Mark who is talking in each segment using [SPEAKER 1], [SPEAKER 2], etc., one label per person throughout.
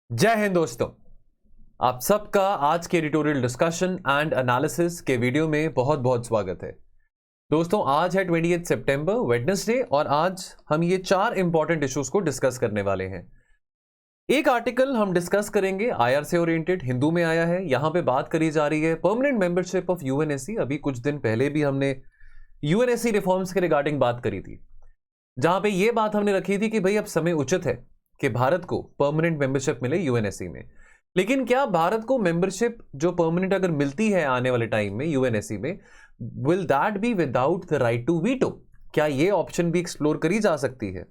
[SPEAKER 1] जय हिंद दोस्तों। आप सबका आज के एडिटोरियल डिस्कशन एंड एनालिसिस के वीडियो में बहुत बहुत स्वागत है। दोस्तों, आज है 28 सितंबर वेडनेसडे और आज हम ये 4 इंपॉर्टेंट इश्यूज को डिस्कस करने वाले हैं। एक आर्टिकल हम डिस्कस करेंगे आईआर से ओरिएंटेड, हिंदू में आया है। यहां पे बात करी जा रही है परमानेंट मेंबरशिप ऑफ यूएनएससी। अभी कुछ दिन पहले भी हमने यूएनएससी रिफॉर्म्स के रिगार्डिंग बात करी थी, जहां पे ये बात हमने रखी थी कि भाई अब समय उचित है कि भारत को परमानेंट मेंबरशिप मिले यूएनएससी में। लेकिन क्या भारत को मेंबरशिप जो परमानेंट अगर मिलती है आने वाले टाइम में यूएनएससी में, will that be without the right to veto? क्या ये ऑप्शन भी एक्सप्लोर करी जा सकती है?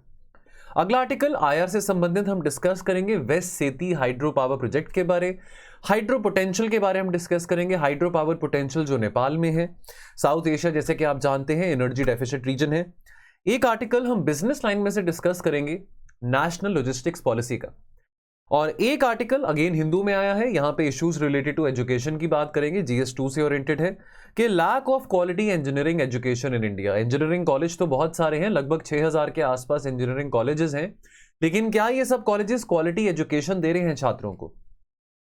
[SPEAKER 1] अगला आर्टिकल आईआर से संबंधित हम डिस्कस करेंगे वेस्ट सेती हाइड्रो पावर प्रोजेक्ट के बारे, हाइड्रो पोटेंशियल के बारे हम डिस्कस करेंगे। हाइड्रो पावर पोटेंशियल जो नेपाल में है, साउथ एशिया जैसे कि आप जानते हैं एनर्जी डेफिसिट रीजन है। एक आर्टिकल हम बिजनेस लाइन में से डिस्कस करेंगे नेशनल लॉजिस्टिक्स पॉलिसी का, और एक आर्टिकल अगेन हिंदू में आया है। यहां पे इश्यूज रिलेटेड टू एजुकेशन की बात करेंगे, जीएस2 से ओरिएंटेड है कि lack of quality engineering education in India. Engineering college तो बहुत सारे हैं, लगभग 6000 के आसपास इंजीनियरिंग कॉलेजेस हैं, लेकिन क्या ये सब कॉलेजेस क्वालिटी एजुकेशन दे रहे हैं छात्रों को?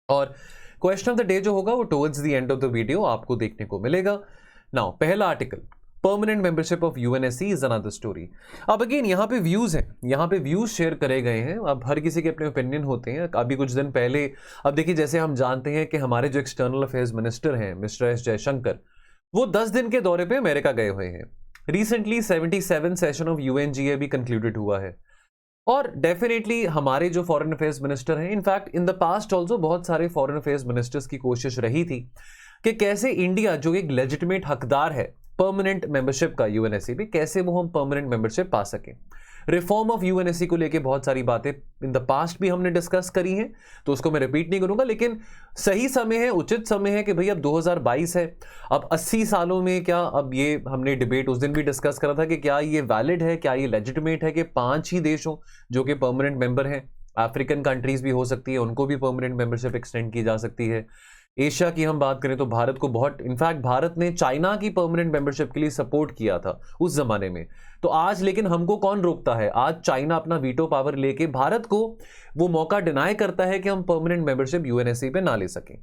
[SPEAKER 1] और क्वेश्चन ऑफ द डे जो होगा वो towards the end of the video आपको देखने को मिलेगा। नाउ पहला article, permanent membership of UNSC is another story. अब अगेन यहाँ पे व्यूज हैं, यहाँ पे व्यूज शेयर करे गए हैं। अब हर किसी के अपने ओपिनियन होते हैं। अभी कुछ दिन पहले, अब देखिए जैसे हम जानते हैं कि हमारे जो एक्सटर्नल अफेयर्स मिनिस्टर हैं मिस्टर एस जयशंकर, वो 10 दिन के दौरे पे अमेरिका गए हुए हैं। रिसेंटली 77 सेशन ऑफ यूएनजीए भी कंक्लूडेड हुआ है। और डेफिनेटली हमारे जो फॉरेन अफेयर्स मिनिस्टर हैं, in fact in the past also बहुत सारे फॉरेन अफेयर्स मिनिस्टर्स की कोशिश रही थी कि कैसे इंडिया जो एक लेजिटिमेट हकदार है परमानेंट मेंबरशिप का यूएनएससी में, कैसे वो हम परमानेंट मेंबरशिप पा सकें। रिफॉर्म ऑफ यूएनएससी को लेके बहुत सारी बातें इन द पास्ट भी हमने डिस्कस करी हैं, तो उसको मैं रिपीट नहीं करूंगा। लेकिन सही समय है, उचित समय है कि भाई अब 2022 है, अब 80 सालों में क्या, अब ये हमने डिबेट उस दिन भी डिस्कस करा था कि क्या ये वैलिड है, क्या ये लेजिटिमेट है कि 5 ही देश हो जो कि परमानेंट मेंबर हैं। अफ्रीकन कंट्रीज भी हो सकती है, उनको भी परमानेंट मेंबरशिप एक्सटेंड की जा सकती है। एशिया की हम बात करें तो भारत को बहुत, इनफैक्ट भारत ने चाइना की परमानेंट मेंबरशिप के लिए सपोर्ट किया था उस जमाने में। तो आज लेकिन हमको कौन रोकता है? आज चाइना अपना वीटो पावर लेके भारत को वो मौका डिनाई करता है कि हम परमानेंट मेंबरशिप यूएनएससी पे ना ले सकें।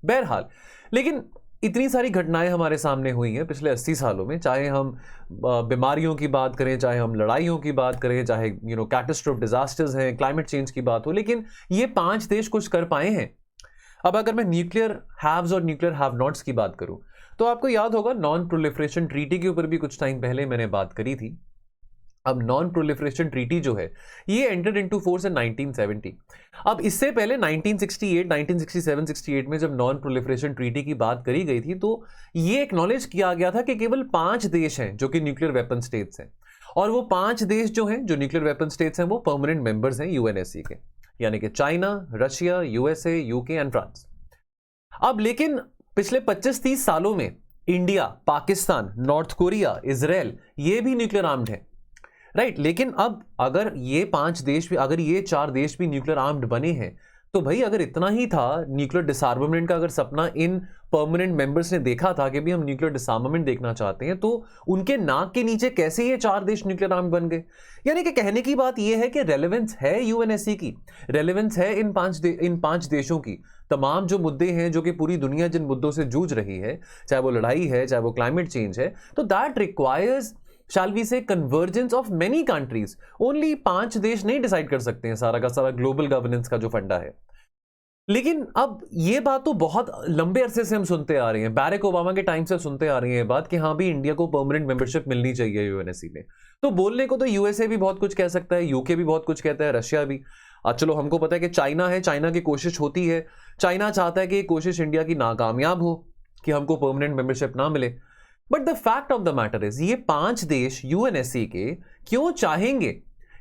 [SPEAKER 1] बहरहाल, लेकिन इतनी सारी घटनाएं हमारे सामने हुई हैं पिछले 80 सालों में, चाहे हम बीमारियों की बात करें, चाहे हम लड़ाइयों की बात करें, चाहे कैटास्ट्रोफ डिजास्टर्स हैं, क्लाइमेट चेंज की बात हो, लेकिन ये 5 देश कुछ कर पाए हैं। अब अगर मैं न्यूक्लियर हैव्स और न्यूक्लियर हैव नॉट्स की बात करूं, तो आपको याद होगा नॉन प्रोलिफरेशन ट्रीटी के ऊपर भी कुछ टाइम पहले मैंने बात करी थी। अब नॉन प्रोलिफरेशन ट्रीटी जो है ये एंटर्ड इनटू फोर्स इन 1970। अब इससे पहले 1968, 1967, 68 में जब नॉन प्रोलिफरेशन ट्रीटी की बात करी गई थी, तो ये एक्नॉलेज किया गया था कि केवल 5 देश हैं जो कि न्यूक्लियर वेपन स्टेट्स हैं, और वो 5 देश जो हैं जो न्यूक्लियर वेपन स्टेट्स हैं वो परमानेंट मेंबर्स हैं यूएनएससी के, यानी कि China, Russia, USA, UK and France. अब लेकिन पिछले 25-30 सालों में India, Pakistan, north Korea, Israel, ये भी न्यूक्लियर आर्म्ड है, राइट। लेकिन अब अगर ये 5 देश भी, अगर ये 4 देश भी न्यूक्लियर आर्म्ड बने हैं, तो भाई अगर इतना ही था न्यूक्लियर डिसआर्मामेंट का, अगर सपना इन परमानेंट मेंबर्स ने देखा था कि भी हम न्यूक्लियर डिसआर्मामेंट देखना चाहते हैं, तो उनके नाक के नीचे कैसे ये 4 देश न्यूक्लियर आर्म्ड बन गए? यानी कि कहने की बात यह है कि रेलेवेंस है यूएनएससी की, रेलेवेंस है इन 5 देशों की। तमाम जो मुद्दे हैं, जो कि पूरी दुनिया जिन मुद्दों से जूझ रही है, चाहे वो लड़ाई है, चाहे वो क्लाइमेट चेंज है, तो that requires, shall we say, convergence of many countries। Only 5 देश नहीं डिसाइड कर सकते हैं सारा का सारा ग्लोबल गवर्नेंस का जो फंडा है। लेकिन अब ये बात तो बहुत लंबे अरसे से हम सुनते आ रहे हैं, बैरक ओबामा के टाइम से सुनते आ रही है बात कि हाँ भी इंडिया को परमानेंट मेंबरशिप मिलनी चाहिए यूएनएससी में। तो बोलने को तो यूएसए भी बहुत कुछ कह सकता है, यूके भी बहुत कुछ कहता है, रशिया भी। चलो हमको पता है कि चाइना है, चाइना की कोशिश होती है, चाइना चाहता है कि ये कोशिश इंडिया की नाकामयाब हो कि हमको परमानेंट मेंबरशिप ना मिले। But the fact of the matter is, ये 5 देश यूएनएससी के क्यों चाहेंगे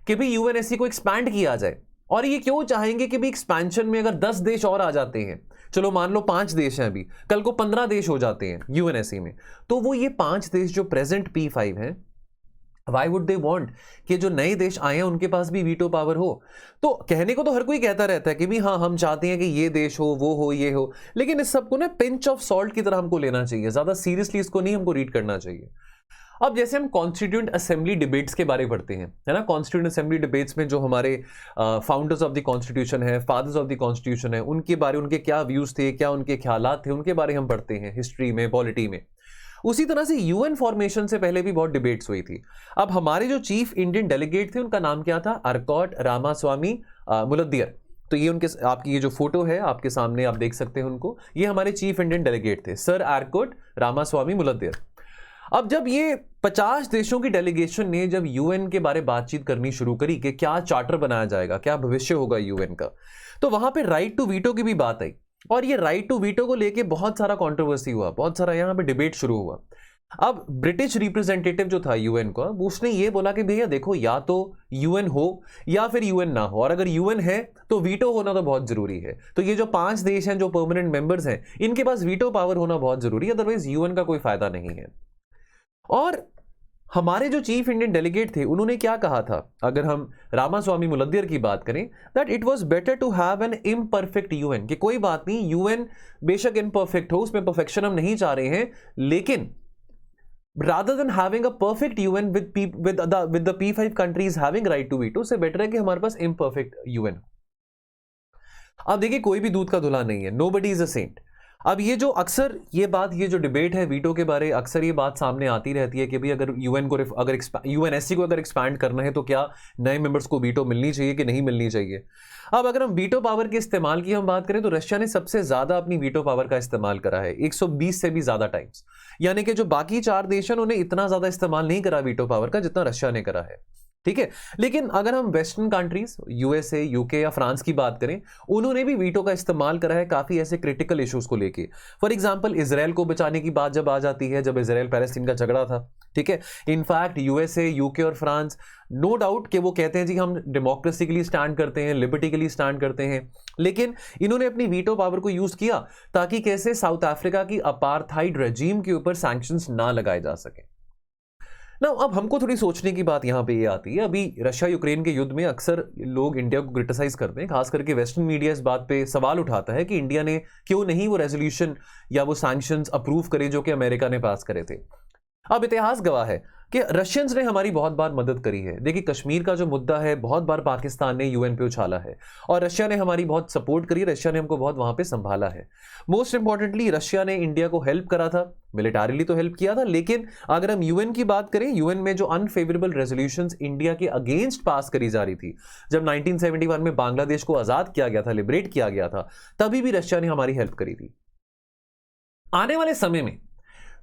[SPEAKER 1] कि भी यूएनएससी को एक्सपैंड किया जाए, और ये क्यों चाहेंगे कि भी एक्सपेंशन में अगर 10 देश और आ जाते हैं, चलो मान लो 5 देश हैं अभी, कल को 15 देश हो जाते हैं यूएनएससी में, तो वो ये 5 देश जो प्रेजेंट P5 हैं, वाई वुड दे वांट कि जो नए देश आए हैं उनके पास भी वीटो पावर हो? तो कहने को तो हर कोई कहता रहता है कि भी हाँ हम चाहते हैं कि ये देश हो, वो हो, ये हो, लेकिन इस सबको ना पिंच ऑफ सॉल्ट की तरह हमको लेना चाहिए, ज्यादा सीरियसली इसको नहीं हमको रीड करना चाहिए। अब जैसे हम कॉन्स्टिट्यूएंट असेंबली डिबेट्स के बारे में पढ़ते हैं, है ना, कॉन्स्टिट्यूएंट असेंबली डिबेट्स में जो हमारे फाउंडर्स ऑफ द कॉन्स्टिट्यूशन है, फादर्स ऑफ द कॉन्स्टिट्यूशन है, उनके बारे, उनके क्या व्यूज थे, क्या उनके ख्यालात थे, उनके बारे हम पढ़ते हैं हिस्ट्री में, पॉलिटी में। उसी तरह से यूएन फॉर्मेशन से पहले भी बहुत डिबेट्स हुई थी। अब हमारे जो चीफ इंडियन डेलीगेट थे उनका नाम क्या था? आर्कॉट रामास्वामी मुलद्दियर। तो ये उनके, आपकी ये जो फोटो है आपके सामने आप देख सकते हैं उनको, ये हमारे चीफ इंडियन डेलीगेट थे, सर आर्कॉट रामास्वामी मुलद्दियर। अब जब ये 50 देशों की डेलीगेशन ने जब यूएन के बारे बातचीत करनी शुरू करी कि क्या चार्टर बनाया जाएगा, क्या भविष्य होगा यूएन का, तो वहां पे राइट टू वीटो की भी बात आई। और ये राइट टू वीटो को लेके बहुत सारा कंट्रोवर्सी हुआ, बहुत सारा यहाँ पे डिबेट शुरू हुआ। अब ब्रिटिश रिप्रेजेंटेटिव जो था यूएन का, उसने ये बोला कि भैया देखो, या तो यूएन हो या फिर यूएन ना हो, और अगर यूएन है तो वीटो होना तो बहुत जरूरी है। तो ये जो 5 देश हैं जो परमानेंट मेंबर्स हैं, इनके पास वीटो पावर होना बहुत जरूरी है, अदरवाइज यूएन का कोई फायदा नहीं है। और हमारे जो चीफ इंडियन डेलीगेट थे उन्होंने क्या कहा था, अगर हम रामास्वामी मुलद्दियर की बात करें, that it was better to have an imperfect UN, कि कोई बात नहीं, यूएन बेशक इम्परफेक्ट हो, उसमें परफेक्शन हम नहीं चाह रहे हैं, लेकिन rather than having a perfect UN with the P5 countries having right to veto, से बेटर है कि हमारे पास imperfect UN। अब देखिए, कोई भी दूध का धुला नहीं है, nobody is a saint। अब ये जो अक्सर ये बात, ये जो डिबेट है वीटो के बारे, अक्सर ये बात सामने आती रहती है कि भाई अगर यूएन को, अगर यूएनएससी को अगर एक्सपैंड करना है तो क्या नए मेंबर्स को वीटो मिलनी चाहिए कि नहीं मिलनी चाहिए। अब अगर हम वीटो पावर के इस्तेमाल की हम बात करें तो रशिया ने सबसे ज्यादा अपनी वीटो पावर का इस्तेमाल करा है, 120 से भी ज्यादा टाइम्स। यानी कि जो बाकी 4 देश हैं उन्होंने इतना ज्यादा इस्तेमाल नहीं करा वीटो पावर का जितना रशिया ने करा है, ठीक है। लेकिन अगर हम वेस्टर्न कंट्रीज, यूएसए, यूके या फ्रांस की बात करें, उन्होंने भी वीटो का इस्तेमाल करा है काफी ऐसे क्रिटिकल इश्यूज को लेके। फॉर एग्जांपल, इजराइल को बचाने की बात जब आ जाती है, जब इजराइल पैलेस्टीन का झगड़ा था, ठीक है, इनफैक्ट यूएसए, यूके और फ्रांस, नो डाउट कि वो कहते हैं जी हम डेमोक्रेसी के लिए स्टैंड करते हैं, लिबर्टी के लिए स्टैंड करते हैं, लेकिन इन्होंने अपनी वीटो पावर को यूज किया ताकि कैसे साउथ अफ्रीका की अपार्थाइड रेजीम के ऊपर सैंक्शंस ना लगाए जा सके ना। अब हमको थोड़ी सोचने की बात यहां पे ये आती है, अभी रशिया यूक्रेन के युद्ध में अक्सर लोग इंडिया को क्रिटिसाइज करते हैं, खास करके वेस्टर्न मीडिया इस बात पे सवाल उठाता है कि इंडिया ने क्यों नहीं वो रेजोल्यूशन या वो सैंक्शंस अप्रूव करे जो कि अमेरिका ने पास करे थे। अब इतिहास गवाह है कि रशियंस ने हमारी बहुत बार मदद करी है। देखिए, कश्मीर का जो मुद्दा है बहुत बार पाकिस्तान ने यूएन पे उछाला है और रशिया ने हमारी बहुत सपोर्ट करी, रशिया ने हमको बहुत वहां पे संभाला है। मोस्ट इंपॉर्टेंटली रशिया ने इंडिया को हेल्प करा था, मिलिटरीली तो हेल्प किया था, लेकिन अगर हम यूएन की बात करें, यूएन में जो अनफेवरेबल रेजोल्यूशंस इंडिया के अगेंस्ट पास करी जा रही थी, जब 1971 में बांग्लादेश को आजाद किया गया था, लिबरेट किया गया था, तभी भी रशिया ने हमारी हेल्प करी थी। आने वाले समय में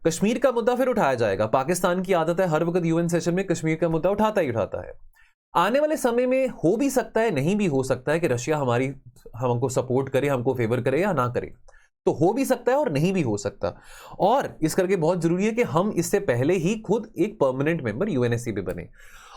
[SPEAKER 1] कश्मीर का मुद्दा फिर उठाया जाएगा। पाकिस्तान की आदत है हर वक्त यूएन सेशन में कश्मीर का मुद्दा उठाता ही उठाता है। आने वाले समय में हो भी सकता है, नहीं भी हो सकता है कि रशिया हमको सपोर्ट करे, हमको फेवर करे या ना करे, तो हो भी सकता है और नहीं भी हो सकता। और इस करके बहुत जरूरी है कि हम इससे पहले ही खुद एक परमानेंट मेंबर यूएनएससी पे बने।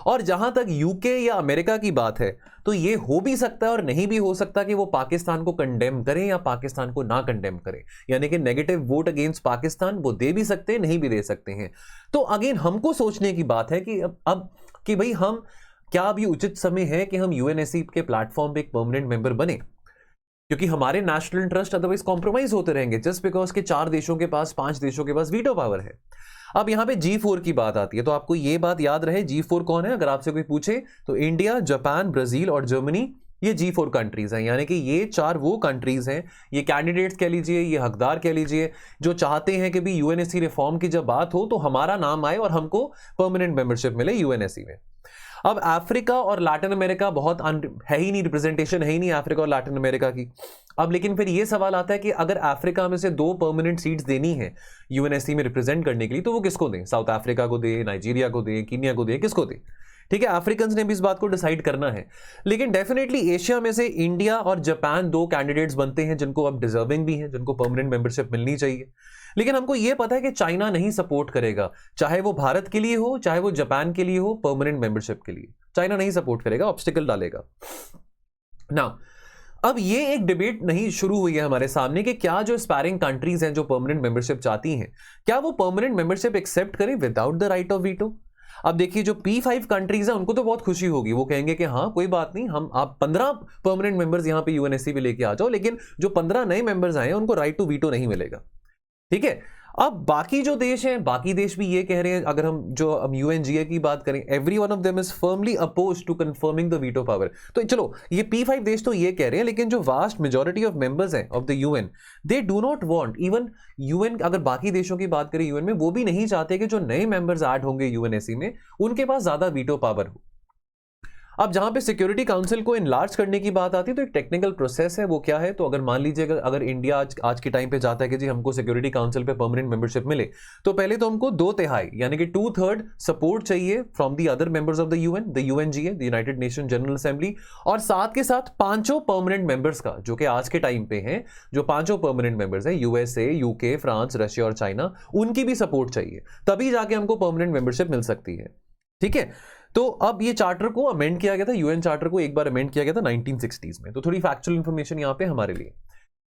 [SPEAKER 1] और जहां तक यूके या अमेरिका की बात है, तो ये हो भी सकता है और नहीं भी हो सकता कि वो पाकिस्तान को कंडेम करें या पाकिस्तान को ना कंडेम करें, यानी कि नेगेटिव वोट अगेंस्ट पाकिस्तान वो दे भी सकते हैं, नहीं भी दे सकते हैं। तो अगेन हमको सोचने की बात है कि अब कि भाई हम क्या अभी उचित समय है कि हम यूएनएससी के प्लेटफॉर्म पे एक परमानेंट मेंबर बने, क्योंकि हमारे नेशनल इंटरेस्ट अदरवाइज कॉम्प्रोमाइज होते रहेंगे जस्ट बिकॉज के 4 देशों के पास, 5 देशों के पास वीटो पावर है। अब यहां पे G4 की बात आती है, तो आपको ये बात याद रहे G4 कौन है। अगर आपसे कोई पूछे तो इंडिया, जापान, ब्राजील और जर्मनी, ये G4 कंट्रीज हैं, यानी कि ये 4 वो कंट्रीज हैं, ये कैंडिडेट्स कह लीजिए, ये हकदार कह लीजिए, जो चाहते हैं कि भी यूएनएससी रिफॉर्म की जब बात हो तो हमारा नाम आए और हमको परमानेंट मेंबरशिप मिले यूएनएससी में। अब अफ्रीका और लैटिन अमेरिका बहुत है ही नहीं, रिप्रेजेंटेशन है ही नहीं अफ्रीका और लैटिन अमेरिका की। अब लेकिन फिर ये सवाल आता है कि अगर अफ्रीका में से 2 परमानेंट सीट्स देनी है यूएनएससी में रिप्रेजेंट करने के लिए, तो वो किसको दें? साउथ अफ्रीका को दे, नाइजीरिया को दे, कीनिया को दे, किसको दे? ठीक है, अफ्रीकन ने भी इस बात को डिसाइड करना है। लेकिन डेफिनेटली एशिया में से इंडिया और जापान 2 कैंडिडेट्स बनते हैं जिनको अब डिजर्विंग भी हैं, जिनको परमानेंट मेंबरशिप मिलनी चाहिए। लेकिन हमको यह पता है कि चाइना नहीं सपोर्ट करेगा, चाहे वो भारत के लिए हो, चाहे वो जापान के लिए हो, परमानेंट मेंबरशिप के लिए चाइना नहीं सपोर्ट करेगा, ऑब्स्टिकल डालेगा ना। अब ये एक डिबेट नहीं शुरू हुई है हमारे सामने कि क्या जो एस्पायरिंग कंट्रीज हैं जो परमानेंट मेंबरशिप चाहती हैं, क्या वो परमानेंट मेंबरशिप एक्सेप्ट करें without the right of veto. अब देखिए, जो P5 कंट्रीज हैं उनको तो बहुत खुशी होगी, वो कहेंगे कि हाँ कोई बात नहीं, हम आप 15 परमानेंट मेंबर्स यहां पे यूएनएससी पे लेके आ जाओ, लेकिन जो 15 नए मेंबर्स आए हैं उनको राइट टू वीटो नहीं मिलेगा। ठीक है, अब बाकी जो देश हैं, बाकी देश भी ये कह रहे हैं, अगर हम यूएनजीए की बात करें, every one of them is firmly oppose to conforming the veto power. तो चलो ये P5 देश तो ये कह रहे हैं, लेकिन जो वास्ट मेजॉरिटी ऑफ मेंबर्स हैं of the UN, they do not want, even UN, अगर बाकी देशों की बात करें यूएन में, वो भी नहीं चाहते कि जो नए मेंबर्स ऐड होंगे यूएनएससी में उनके पास ज्यादा वीटो पावर हो। अब जहां पे सिक्योरिटी काउंसिल को इनलार्ज करने की बात आती है तो एक टेक्निकल प्रोसेस है, वो क्या है, तो अगर मान लीजिए अगर इंडिया आज के टाइम पे चाहता है कि जी हमको सिक्योरिटी काउंसिल पे परमानेंट मेंबरशिप मिले, तो पहले तो हमको 2/3 यानी कि 2/3 सपोर्ट चाहिए from the other members of the UNGA, the United nation general assembly, और साथ के साथ 5 परमानेंट मेंबर्स का, जो कि आज के टाइम पे हैं, जो 5 परमानेंट मेंबर्स हैं, यूएसए, यूके, फ्रांस, रशिया और चाइना, उनकी भी सपोर्ट चाहिए, तभी जाके हमको परमानेंट मेंबरशिप मिल सकती है। ठीक है, तो अब ये चार्टर को अमेंड किया गया था, यूएन चार्टर को एक बार अमेंड किया गया था 1960s में। तो थोड़ी फैक्चुअल इंफॉर्मेशन यहां पे हमारे लिए।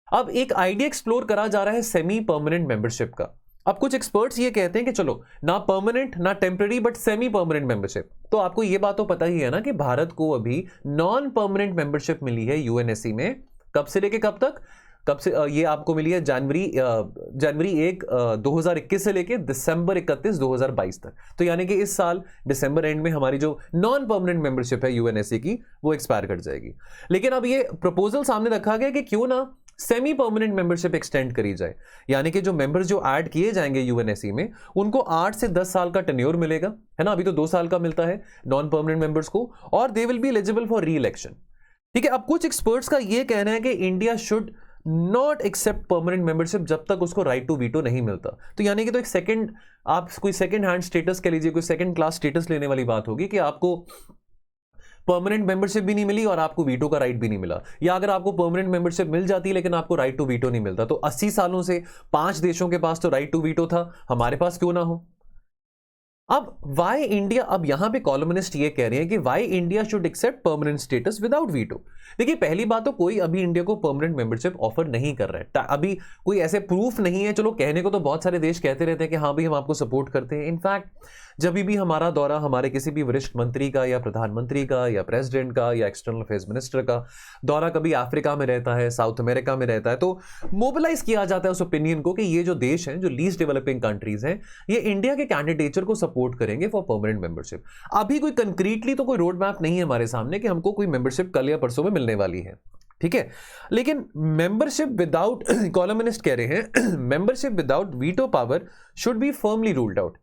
[SPEAKER 1] अब एक आइडिया एक्सप्लोर करा जा रहा है सेमी परमानेंट मेंबरशिप का। अब कुछ एक्सपर्ट्स ये कहते हैं कि चलो ना परमानेंट ना temporary but semi permanent membership. तो आपको ये बात तो पता ही है ना कि भारत को अभी नॉन परमानेंट मेंबरशिप मिली है यूएनएससी में, कब से लेके कब तक, कब से ये आपको मिली है जनवरी 1 2021 से लेके दिसंबर 31 2022 तक। तो यानी कि इस साल दिसंबर एंड में हमारी जो नॉन परमानेंट मेंबरशिप है यूएनएससी की वो एक्सपायर कर जाएगी। लेकिन अब ये प्रपोजल सामने रखा गया कि क्यों ना सेमी परमानेंट मेंबरशिप एक्सटेंड करी जाए, यानी कि जो मेंबर्स जो ऐड किए जाएंगे यूएनएससी में उनको 8 से 10 साल का टेन्योर मिलेगा, है ना। अभी तो 2 साल का मिलता है नॉन परमानेंट मेंबर्स को, और they will be eligible for री इलेक्शन। ठीक है, अब कुछ एक्सपर्ट्स का यह कहना है कि India should not accept permanent membership जब तक उसको राइट टू वीटो नहीं मिलता। तो यानी कि तो एक सेकंड, आप कोई सेकंड हैंड स्टेटस कह लीजिए, कोई सेकंड क्लास स्टेटस लेने वाली बात होगी कि आपको परमानेंट मेंबरशिप भी नहीं मिली और आपको वीटो का राइट भी नहीं मिला, या अगर आपको परमानेंट मेंबरशिप मिल जाती है लेकिन आपको राइट टू वीटो नहीं मिलता। तो 80 सालों से 5 देशों के पास तो राइट टू वीटो था, हमारे पास क्यों ना हो। अब वाई इंडिया, अब यहां पे कॉलमनिस्ट ये कह रहे हैं कि why India should accept permanent status without veto. देखिए पहली बात तो कोई अभी इंडिया को परमानेंट मेंबरशिप ऑफर नहीं कर रहा है, अभी कोई ऐसे प्रूफ नहीं है। चलो कहने को तो बहुत सारे देश कहते रहते हैं कि हाँ भाई हम आपको सपोर्ट करते हैं। इनफैक्ट जब भी हमारा दौरा हमारे किसी भी वरिष्ठ मंत्री का या प्रधानमंत्री का या प्रेसिडेंट का या एक्सटर्नल अफेयर्स मिनिस्टर का दौरा कभी अफ्रीका में रहता है, साउथ अमेरिका में रहता है, तो मोबिलाइज किया जाता है उस ओपिनियन को कि ये जो देश हैं, जो लीस्ट डेवलपिंग कंट्रीज हैं, ये इंडिया के कैंडिडेचर को सपोर्ट करेंगे फॉर परमानेंट मेंबरशिप। अभी कोई कंक्रीटली तो कोई रोड मैप नहीं है हमारे सामने कि हमको कोई मेंबरशिप कल या परसों में मिलने वाली है, ठीक है। लेकिन मेंबरशिप विदाउट, कॉलमनिस्ट कह रहे हैं membership without veto power should be firmly ruled out.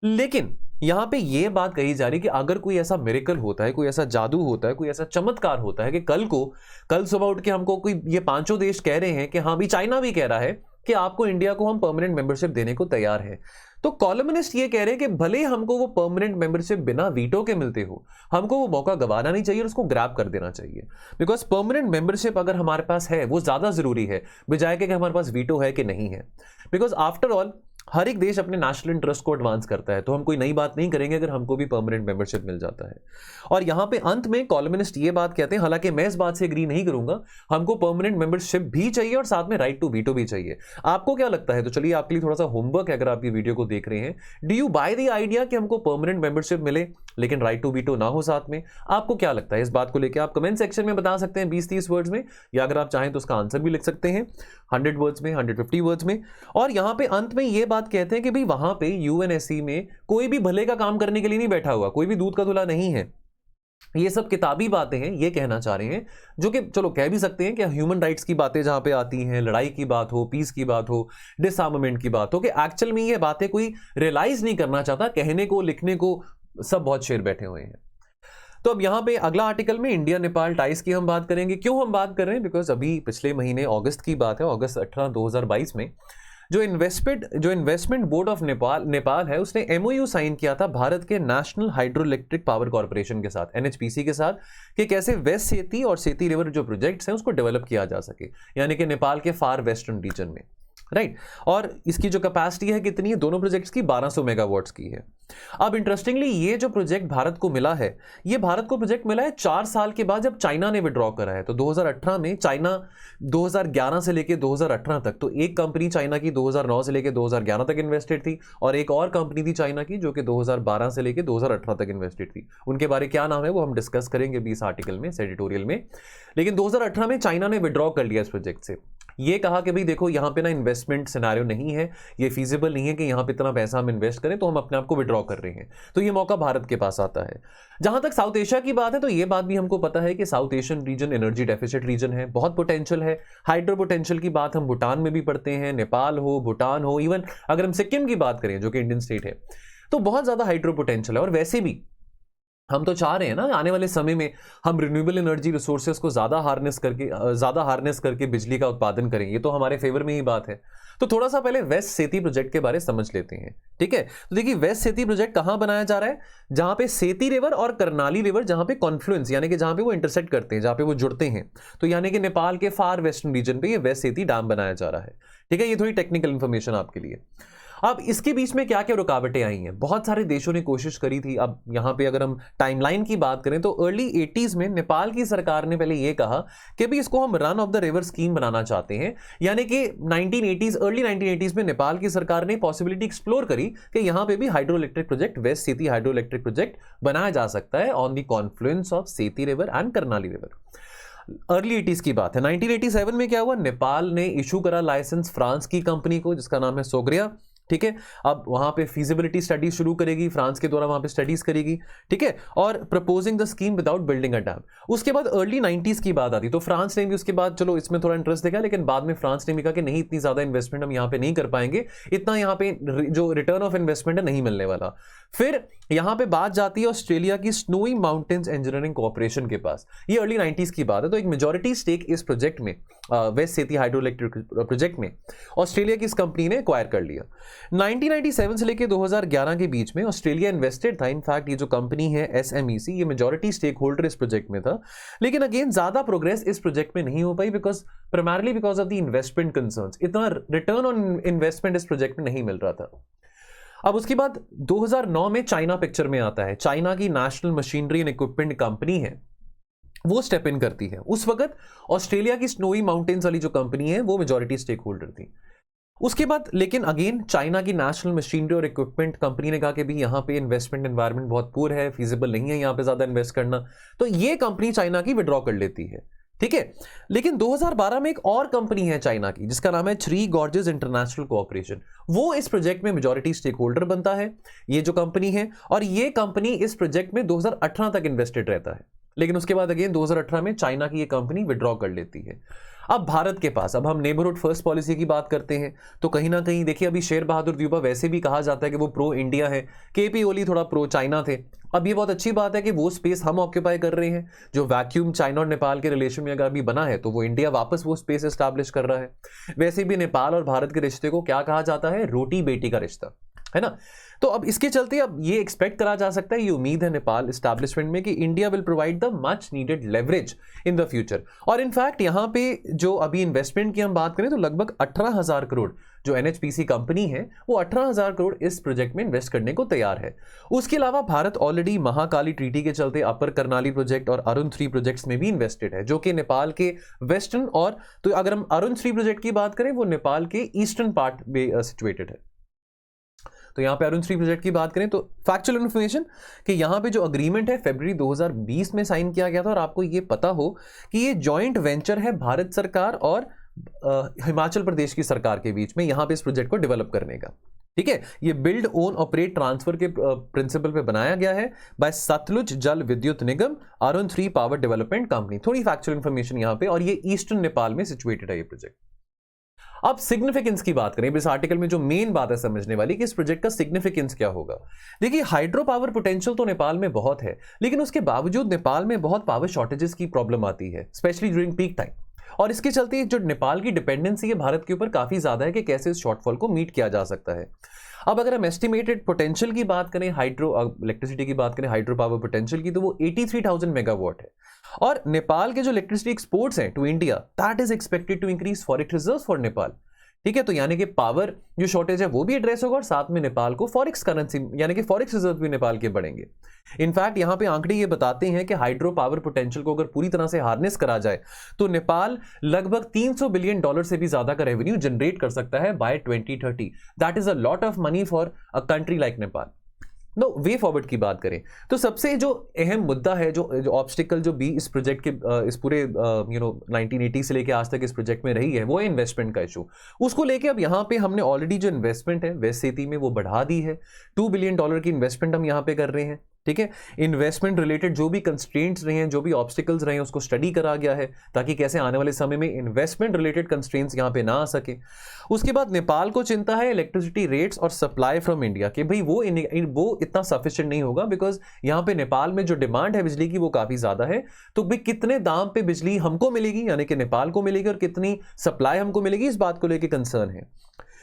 [SPEAKER 1] लेकिन यहां पे यह बात कही जा रही है कि अगर कोई ऐसा मिरेकल होता है, कोई ऐसा जादू होता है, कोई ऐसा चमत्कार होता है कि कल सुबह उठ के हमको कोई, ये 5 देश कह रहे हैं कि हाँ भी, चाइना भी कह रहा है कि आपको इंडिया को हम परमानेंट मेंबरशिप देने को तैयार है, तो कॉलमनिस्ट ये कह रहे हैं कि भले ही हमको वो परमानेंट मेंबरशिप बिना वीटो के मिलते हो, हमको वो मौका गंवाना नहीं चाहिए और उसको ग्रैब कर देना चाहिए। बिकॉज परमानेंट मेंबरशिप अगर हमारे पास है वो ज्यादा जरूरी है बजाय कि हमारे पास वीटो है कि नहीं है। बिकॉज आफ्टर ऑल हर एक देश अपने नेशनल इंटरेस्ट को एडवांस करता है, तो हम कोई नई बात नहीं करेंगे अगर हमको भी परमानेंट मेंबरशिप मिल जाता है। और यहां पे अंत में कॉलमनिस्ट ये बात कहते हैं, हालांकि मैं इस बात से एग्री नहीं करूंगा, हमको परमानेंट मेंबरशिप भी चाहिए और साथ में राइट टू वीटो भी चाहिए। आपको क्या लगता है? तो चलिए आपके लिए थोड़ा सा होमवर्क है, अगर आप ये वीडियो को देख रहे हैं, do you by the idea कि हमको परमानेंट मेंबरशिप मिले लेकिन राइट टू वीटो ना हो साथ में? आपको क्या लगता है इस बात को लेकर? आप कमेंट सेक्शन में बता सकते हैं 20-30 वर्ड्स में, या अगर आप चाहें तो उसका आंसर भी लिख सकते हैं 100 वर्ड्स में, 150 वर्ड्स में। और यहां पे अंत में ये बात कहते हैं कि भाई वहां पे यूएनएससी में कोई भी भले का काम करने के लिए नहीं बैठा हुआ, कोई भी दूध का धुला नहीं है। ये सब किताबी बातें हैं, ये कहना चाह रहे हैं, जो कि चलो कह भी सकते हैं कि ह्यूमन राइट्स की बातें जहां पे आती हैं, लड़ाई की बात हो, पीस की बात हो, डिसआर्मामेंट की बात हो, कि एक्चुअल में ये बातें कोई रियलाइज नहीं करना चाहता, कहने को लिखने को सब बहुत शेर बैठे हुए हैं। तो अब यहाँ पे अगला आर्टिकल में इंडिया नेपाल टाइज की हम बात करेंगे। क्यों हम बात कर रहे हैं? बिकॉज अभी पिछले महीने अगस्त की बात है, अगस्त 18 2022 में जो इन्वेस्टमेंट बोर्ड ऑफ नेपाल है, उसने एमओयू साइन किया था भारत के national hydro electric power corporation के साथ, एनएचपीसी के साथ, कि कैसे वेस्ट सेती और सेती रिवर जो प्रोजेक्ट्स हैं उसको डेवलप किया जा सके, यानी कि नेपाल के फार वेस्टर्न रीजन में, राइट। और इसकी जो कैपेसिटी है कितनी है? दोनों प्रोजेक्ट्स की 1200 मेगावाट्स की है। अब इंटरेस्टिंगली ये जो प्रोजेक्ट भारत को मिला है, ये भारत को प्रोजेक्ट मिला है 4 साल के बाद जब चाइना ने विड्रॉ करा है। तो 2018 में चाइना 2011 से लेके 2018 तक, तो एक कंपनी चाइना की 2009 से लेके 2011 तक इन्वेस्टेड थी, और एक और कंपनी थी चाइना की जो कि 2012 से लेके 2018 तक इन्वेस्टेड थी। उनके बारे क्या नाम है वो हम डिस्कस करेंगे भी इस आर्टिकल में, इस एडिटोरियल में। लेकिन 2018 में चाइना ने विड्रॉ कर लिया इस प्रोजेक्ट से। ये कहा कि भाई देखो यहाँ पे ना इन्वेस्टमेंट सिनेरियो नहीं है, ये फीजिबल नहीं है कि यहाँ पे इतना पैसा हम इन्वेस्ट करें, तो हम अपने आप को विड्रॉ कर रहे हैं। तो ये मौका भारत के पास आता है। जहां तक साउथ एशिया की बात है, तो ये बात भी हमको पता है कि South Asian region energy deficit region है, बहुत पोटेंशियल है। हाइड्रो पोटेंशियल की बात हम भूटान में भी पढ़ते हैं, नेपाल हो, भूटान हो, इवन अगर हम सिक्किम की बात करें जो कि इंडियन स्टेट है, तो बहुत ज्यादा हाइड्रो पोटेंशियल है। और वैसे भी हम तो चाह रहे हैं ना आने वाले समय में हम रिन्यूएबल एनर्जी रिसोर्सेज को ज्यादा हार्नेस करके बिजली का उत्पादन करें। ये तो हमारे फेवर में ही बात है। तो थोड़ा सा पहले वेस्ट सेती प्रोजेक्ट के बारे समझ लेते हैं, ठीक है। तो देखिए वेस्ट सेती प्रोजेक्ट कहां बनाया जा रहा है, जहां पे सेती रिवर और करनाली रिवर जहां पे कॉन्फ्लुएंस यानी कि जहां पे वो इंटरसेक्ट करते हैं, जहां पे वो जुड़ते हैं, तो यानी कि नेपाल के फार वेस्टर्न रीजन पे ये वेस्ट सेती डैम बनाया जा रहा है, ठीक है। ये थोड़ी टेक्निकल इंफॉर्मेशन आपके लिए। अब इसके बीच में क्या क्या रुकावटें आई हैं, बहुत सारे देशों ने कोशिश करी थी। अब यहाँ पे अगर हम टाइमलाइन की बात करें तो अर्ली 80s में नेपाल की सरकार ने पहले ये कहा कि भी इसको हम run of the river scheme बनाना चाहते हैं, यानी कि 1980s अर्ली 1980s में नेपाल की सरकार ने पॉसिबिलिटी एक्सप्लोर करी कि यहाँ पे भी हाइड्रो इलेक्ट्रिक प्रोजेक्ट, वेस्ट सेती हाइड्रो इलेक्ट्रिक प्रोजेक्ट बनाया जा सकता है ऑन द कॉन्फ्लुएंस ऑफ सेती river and Karnali river. Early 80s की बात है। 1987 में क्या हुआ, नेपाल ने इशू करा लाइसेंस फ्रांस की कंपनी को जिसका नाम है सोग्रिया, ठीक है। अब वहां पे फीजिबिलिटी स्टडी शुरू करेगी, फ्रांस के द्वारा वहां पे स्टडीज करेगी, ठीक है, और proposing the scheme without building a dam. उसके बाद अर्ली 90s की बात आती, तो फ्रांस ने भी उसके बाद चलो इसमें थोड़ा इंटरेस्ट देखा, लेकिन बाद में फ्रांस ने भी कहा कि नहीं, इतनी ज्यादा इन्वेस्टमेंट हम यहाँ पे नहीं कर पाएंगे, इतना यहाँ पे जो रिटर्न ऑफ इन्वेस्टमेंट है नहीं मिलने वाला। फिर यहां पे बात जाती है ऑस्ट्रेलिया की स्नोई माउंटेन्स इंजीनियरिंग कॉर्पोरेशन के पास। ये अर्ली 90s की बात है। तो एक मेजॉरिटी स्टेक इस प्रोजेक्ट में, वेस्ट सेती हाइड्रो इलेक्ट्रिक प्रोजेक्ट में ऑस्ट्रेलिया की इस कंपनी ने एक्वायर कर लिया। 1997 से लेकर 2011 के बीच में ऑस्ट्रेलिया इन्वेस्टेड था। इनफैक्ट ये जो कंपनी है SMEC, ये मेजॉरिटी स्टेक होल्डर इस प्रोजेक्ट में था, लेकिन अगेन ज्यादा प्रोग्रेस इस प्रोजेक्ट में नहीं हो पाई primarily because of the investment concerns. इतना रिटर्न ऑन इन्वेस्टमेंट इस प्रोजेक्ट में नहीं मिल रहा था। अब उसके बाद 2009 में चाइना पिक्चर में आता है। चाइना की national machinery and equipment company है, वो स्टेप इन करती है। उस वक्त ऑस्ट्रेलिया की स्नोई माउंटेन्स वाली जो कंपनी है वो मेजॉरिटी स्टेक होल्डर थी। उसके बाद लेकिन अगेन चाइना की नेशनल मशीनरी और इक्विपमेंट कंपनी ने कहा कि भी यहाँ पे इन्वेस्टमेंट एनवायरनमेंट बहुत पुअर है, फीजिबल नहीं है यहाँ पे ज्यादा इन्वेस्ट करना, तो ये कंपनी चाइना की विड्रॉ कर लेती है, ठीक है। लेकिन 2012 में एक और कंपनी है चाइना की जिसका नाम है थ्री गॉर्जेस इंटरनेशनल कोऑपरेशन, वो इस प्रोजेक्ट में मेजॉरिटी स्टेक होल्डर बनता है, ये जो कंपनी है। और ये कंपनी इस प्रोजेक्ट में 2018 तक इन्वेस्टेड रहता है, लेकिन उसके बाद अगेन 2018 में चाइना की ये कंपनी विड्रॉ कर लेती है। अब भारत के पास, अब हम नेबरहुड फर्स्ट पॉलिसी की बात करते हैं, तो कहीं ना कहीं देखिए अभी शेर बहादुर द्यूबा वैसे भी कहा जाता है कि वो प्रो इंडिया है, केपी ओली थोड़ा प्रो चाइना थे। अब ये बहुत अच्छी बात है कि वो स्पेस हम ऑक्यूपाई कर रहे हैं, जो वैक्यूम चाइना और नेपाल के रिलेशन में अगर अभी बना है तो वो इंडिया वापस वो स्पेस एस्टैब्लिश कर रहा है। वैसे भी नेपाल और भारत के रिश्ते को क्या कहा जाता है, रोटी बेटी का रिश्ता, है ना। तो अब इसके चलते अब ये एक्सपेक्ट करा जा सकता है, ये उम्मीद है नेपाल एस्टैब्लिशमेंट में कि India will provide the much needed leverage in the future. और इनफैक्ट यहाँ पे जो अभी इन्वेस्टमेंट की हम बात करें तो लगभग 18,000 करोड़ जो NHPC कंपनी है वो 18,000 करोड़ इस प्रोजेक्ट में इन्वेस्ट करने को तैयार है। उसके अलावा भारत ऑलरेडी महाकाली ट्रीटी के चलते अपर करनाली प्रोजेक्ट और अरुण 3 प्रोजेक्ट्स में भी इन्वेस्टेड है, जो कि नेपाल के वेस्टर्न और, तो अगर हम अरुण 3 प्रोजेक्ट की बात करें वो नेपाल के ईस्टर्न पार्ट में सिचुएटेड है। तो यहाँ पे अरुण 3 प्रोजेक्ट की बात करें तो फैक्चुअल इन्फॉर्मेशन कि यहाँ पे जो अग्रीमेंट है फरवरी 2020 में साइन किया गया था, और आपको ये पता हो कि ये जॉइंट वेंचर है भारत सरकार और हिमाचल प्रदेश की सरकार के बीच में, यहाँ पे इस प्रोजेक्ट को डेवलप करने का, ठीक है। ये बिल्ड ओन ऑपरेट ट्रांसफर के प्रिंसिपल पे बनाया गया है बाय सतलुज जल विद्युत निगम अरुण 3 पावर डेवलपमेंट कंपनी। थोड़ी फैक्चुअल इन्फॉर्मेशन यहाँ पे, और ये ईस्टर्न नेपाल में सिचुएटेड है ये प्रोजेक्ट। अब सिग्निफिकेंस की बात करें, इस आर्टिकल में जो मेन बात है समझने वाली कि इस प्रोजेक्ट का सिग्निफिकेंस क्या होगा। देखिए हाइड्रो पावर पोटेंशियल तो नेपाल में बहुत है, लेकिन उसके बावजूद नेपाल में बहुत पावर शॉर्टेजेस की प्रॉब्लम आती है, स्पेशली ड्यूरिंग पीक टाइम। और इसके चलते जो नेपाल की डिपेंडेंसी है भारत के ऊपर काफी ज्यादा है कि कैसे इस शॉर्टफॉल को मीट किया जा सकता है। अब अगर हम एस्टिमेटेड पोटेंशियल की बात करें, हाइड्रो इलेक्ट्रिसिटी की बात करें, हाइड्रो पावर पोटेंशियल की, तो वो 83,000 मेगावाट है। और नेपाल के जो इलेक्ट्रिसिटी एक्सपोर्ट्स हैं to India, that is expected to increase forex reserves for Nepal, ठीक है। तो यानी कि पावर जो शॉर्टेज है वो भी एड्रेस होगा, और साथ में नेपाल को फॉरेक्स करेंसी यानी कि फॉरेक्स रिजर्व भी नेपाल के बढ़ेंगे। इनफैक्ट यहाँ पे आंकड़े ये बताते हैं कि हाइड्रो पावर पोटेंशियल को अगर पूरी तरह से हार्नेस करा जाए तो नेपाल लगभग $300 बिलियन से भी ज्यादा का रेवेन्यू जनरेट कर सकता है by 2030। That is a lot of money for a country like Nepal. No way forward की बात करें तो सबसे जो अहम मुद्दा है, जो ऑब्स्टिकल जो भी इस प्रोजेक्ट के इस पूरे 1980 से लेके आज तक इस प्रोजेक्ट में रही है, वो है इन्वेस्टमेंट का इशू। उसको लेके अब यहाँ पे हमने ऑलरेडी जो इन्वेस्टमेंट है वेस्ट सेती में वो बढ़ा दी है। $2 बिलियन की इन्वेस्टमेंट हम यहाँ पे कर रहे हैं, ठीक है। इन्वेस्टमेंट रिलेटेड जो भी कंस्ट्रेंट्स रहे हैं, जो भी ऑब्स्टिकल्स रहे हैं, उसको स्टडी करा गया है ताकि कैसे आने वाले समय में इन्वेस्टमेंट रिलेटेड कंस्ट्रेंट्स यहाँ पे ना आ सके। उसके बाद नेपाल को चिंता है इलेक्ट्रिसिटी रेट्स और सप्लाई फ्रॉम इंडिया कि भाई वो इतना सफिशिएंट नहीं होगा, बिकॉज यहाँ पे नेपाल में जो डिमांड है बिजली की वो काफी ज्यादा है। तो भाई कितने दाम पे बिजली हमको मिलेगी, यानी कि नेपाल को मिलेगी, और कितनी सप्लाई हमको मिलेगी, इस बात को लेकर कंसर्न है।